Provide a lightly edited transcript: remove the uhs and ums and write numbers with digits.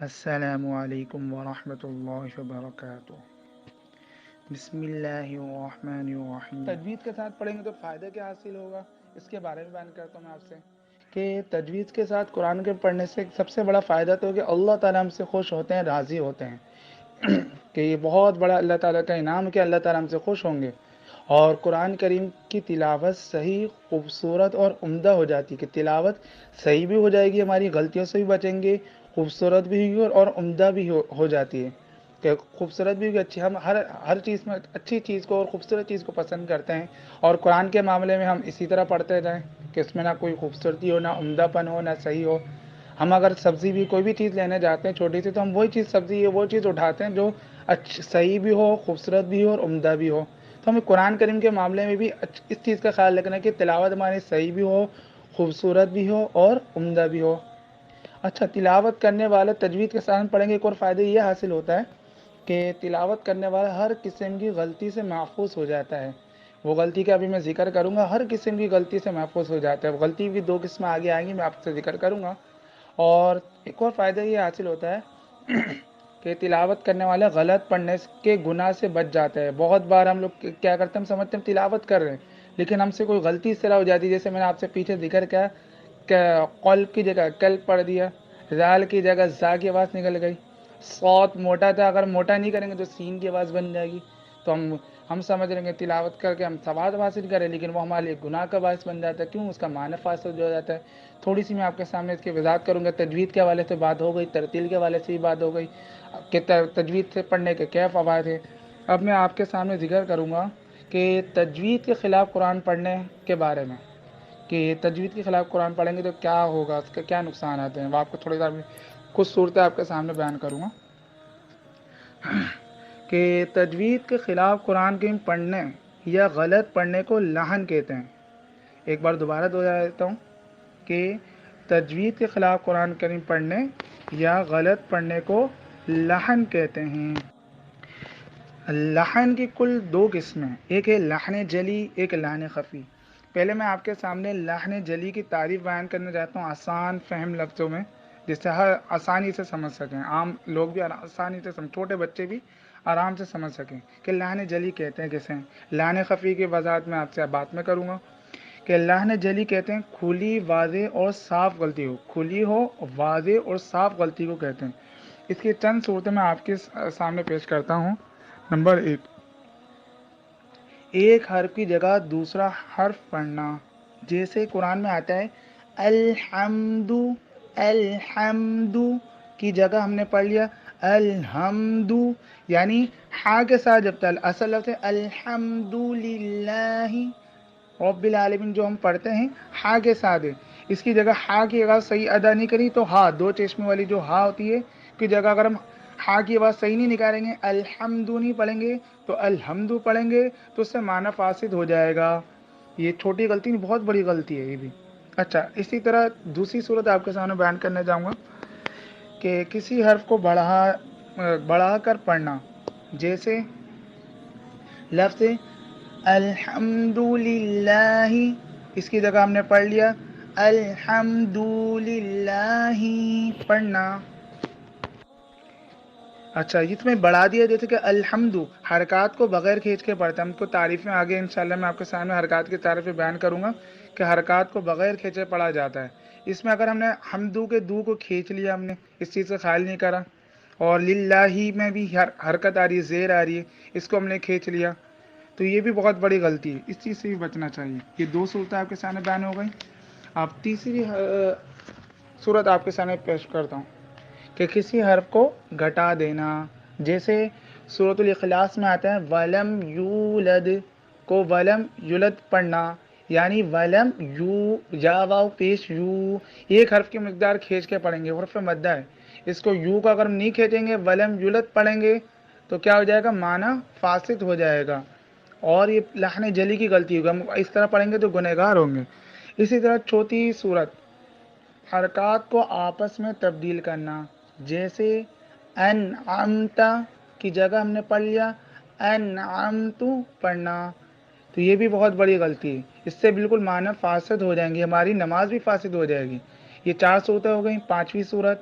السلام علیکم ورحمۃ اللہ وبرکاتہ۔ بسم اللہ الرحمن الرحیم۔ تجوید کے ساتھ پڑھیں گے تو فائدہ کیا حاصل ہوگا، اس کے بارے میں بیان کرتا ہوں میں آپ سے کہ تجوید کے ساتھ قرآن کے پڑھنے سے سب سے بڑا فائدہ تو ہے کہ اللہ تعالیٰ ہم سے خوش ہوتے ہیں، راضی ہوتے ہیں کہ یہ بہت بڑا اللہ تعالیٰ کا انعام ہے کہ اللہ تعالیٰ ہم سے خوش ہوں گے۔ اور قرآن کریم کی تلاوت صحیح، خوبصورت اور عمدہ ہو جاتی ہے کہ تلاوت صحیح بھی ہو جائے گی، ہماری غلطیوں سے بھی بچیں گے، خوبصورت بھی ہوگی اور عمدہ بھی ہو جاتی ہے کہ خوبصورت بھی ہوگی، اچھی۔ ہم ہر چیز میں اچھی چیز کو اور خوبصورت چیز کو پسند کرتے ہیں، اور قرآن کے معاملے میں ہم اسی طرح پڑھتے جائیں کہ اس میں نہ کوئی خوبصورتی ہو، نہ عمدہ پن ہو، نہ صحیح ہو۔ ہم اگر سبزی بھی کوئی بھی چیز لینے جاتے ہیں چھوٹی سی، تو ہم وہی چیز سبزی وہ چیز اٹھاتے ہیں جو صحیح بھی ہو، خوبصورت بھی ہو اور عمدہ بھی ہو۔ تو ہمیں قرآن کریم کے معاملے میں بھی اس چیز کا خیال رکھنا ہے کہ تلاوت ہماری صحیح بھی ہو، خوبصورت بھی ہو اور عمدہ بھی ہو۔ اچھا، تلاوت کرنے والا تجوید کے ساتھ پڑھیں گے، ایک اور فائدہ یہ حاصل ہوتا ہے کہ تلاوت کرنے والا ہر قسم کی غلطی سے محفوظ ہو جاتا ہے۔ وہ غلطی کا ابھی میں ذکر کروں گا، ہر قسم کی غلطی سے محفوظ ہو جاتا ہے۔ غلطی کی دو قسمیں آگے آئیں گی، میں آپ سے ذکر کروں گا۔ اور ایک اور فائدہ یہ حاصل ہوتا ہے کہ تلاوت کرنے والا غلط پڑھنے کے گناہ سے بچ جاتا ہے۔ بہت بار ہم لوگ کیا کرتے ہیں، ہم سمجھتے ہیں تلاوت کر رہے ہیں، لیکن ہم سے کوئی غلطی اس طرح ہو جاتی ہے، جیسے میں نے آپ سے پیچھے ذکر کیا کہ قلب کی جگہ قلب پڑھ دیا، زال کی جگہ زا کی آواز نکل گئی، صوت موٹا تھا، اگر موٹا نہیں کریں گے تو سین کی آواز بن جائے گی، تو ہم سمجھ رہے ہیں کہ تلاوت کر کے ہم ثواب حاصل کریں، لیکن وہ ہمارے لیے گناہ کا باعث بن جاتا ہے۔ کیوں؟ اس کا معنی فاسد ہو جاتا ہے۔ تھوڑی سی میں آپ کے سامنے اس کی وضاحت کروں گا۔ تجوید کے حوالے سے بات ہو گئی، ترتیل کے حوالے سے بھی بات ہو گئی کہ تجوید سے پڑھنے کے کیا فوائد ہیں۔ اب میں آپ کے سامنے ذکر کروں گا کہ تجوید کے خلاف قرآن پڑھنے کے بارے میں، کہ تجوید کے خلاف قرآن پڑھیں گے تو کیا ہوگا، اس کے کیا نقصانات ہیں۔ وہ آپ کو تھوڑی دیر کچھ صورتیں آپ کے سامنے بیان کروں گا کہ تجوید کے خلاف قرآن کریم پڑھنے یا غلط پڑھنے کو لحن کہتے ہیں۔ ایک بار دوبارہ دوہرا دیتا ہوں کہ تجوید کے خلاف قرآن کریم پڑھنے یا غلط پڑھنے کو لحن کہتے ہیں۔ لحن کی کل دو قسمیں، ایک ہے لحن جلی، ایک لحن خفی۔ پہلے میں آپ کے سامنے لحن جلی کی تعریف بیان کرنا چاہتا ہوں آسان فہم لفظوں میں، جس سے ہر آسانی سے سمجھ سکیں، عام لوگ بھی آسانی سے چھوٹے بچے بھی آرام سے سمجھ سکیں کہ لحن جلی کہتے ہیں کسے ہیں۔ لحن خفی کی وضاحت میں آپ سے بات میں کروں گا کہ لحن جلی کہتے ہیں کھلی، واضح اور صاف غلطی ہو، کھلی ہو، واضح اور صاف غلطی کو کہتے ہیں۔ اس کی چند صورتیں میں آپ کے سامنے پیش کرتا ہوں۔ نمبر ایک حرف کی جگہ دوسرا حرف پڑھنا، جیسے قرآن میں آتا ہے الحمد، الحمد کی جگہ ہم نے پڑھ لیا الحمد، یعنی ہا کے ساتھ جب تک اصل لفظ ہے الحمد للہ رب العالمین جو ہم پڑھتے ہیں ہا کے ساتھ ہے، اس کی جگہ ہا کی آواز صحیح ادا نہیں کری تو ہا دو چشمے والی جو ہا ہوتی ہے کی جگہ اگر ہم ہا کی آواز صحیح نہیں نکالیں گے، الحمد نہیں پڑھیں گے تو الحمد پڑھیں گے تو اس سے معنی فاسد ہو جائے گا۔ یہ چھوٹی غلطی نہیں، بہت بڑی غلطی ہے یہ بھی۔ اچھا، اسی طرح دوسری صورت آپ کے سامنے بیان کرنے جاؤں گا کہ کسی حرف کو بڑھا کر پڑھنا، جیسے لفظ الحمد للہ، اس کی جگہ ہم نے پڑھ لیا الحمد للہ پڑھنا۔ اچھا، اس میں بڑھا دیا، جیسے کہ الحمد حرکات کو بغیر کھینچ کے پڑھتا ہے۔ ہم کو تعریف میں آگے انشاءاللہ میں آپ کے سامنے حرکات کی تعریف بیان کروں گا کہ حرکات کو بغیر کھینچے پڑھا جاتا ہے۔ اس میں اگر ہم نے حمدو کے دو کو کھینچ لیا، ہم نے اس چیز کا خیال نہیں کرا، اور للہ میں بھی حرکت آ رہی ہے، زیر آ رہی ہے، اس کو ہم نے کھینچ لیا، تو یہ بھی بہت بڑی غلطی ہے، اس چیز سے بھی بچنا چاہیے۔ یہ دو صورتیں آپ کے سامنے بیان ہو گئی۔ اب تیسری صورت آپ کے سامنے پیش کرتا ہوں کہ کسی حرف کو گھٹا دینا، جیسے سورۃ الاخلاص میں آتا ہے ولم یولد کو ولم یولد پڑھنا، یعنی ولم یو یا واو پیش یو، ایک حرف کی مقدار کھینچ کے پڑھیں گے، حرف مدہ ہے، اس کو یو کا اگر ہم نہیں کھینچیں گے ولم یولد پڑھیں گے تو کیا ہو جائے گا، معنی فاسد ہو جائے گا، اور یہ لحن جلی کی غلطی ہوگی، ہم اس طرح پڑھیں گے تو گنہگار ہوں گے۔ اسی طرح چوتھی صورت، حرکات کو آپس میں تبدیل کرنا، جیسے انعمت کی جگہ ہم نے پڑھ لیا انعمت پڑھنا، تو یہ بھی بہت بڑی غلطی ہے، اس سے بالکل معنی فاسد ہو جائیں گے، ہماری نماز بھی فاسد ہو جائے گی۔ یہ چار صورتیں ہو گئیں۔ پانچویں صورت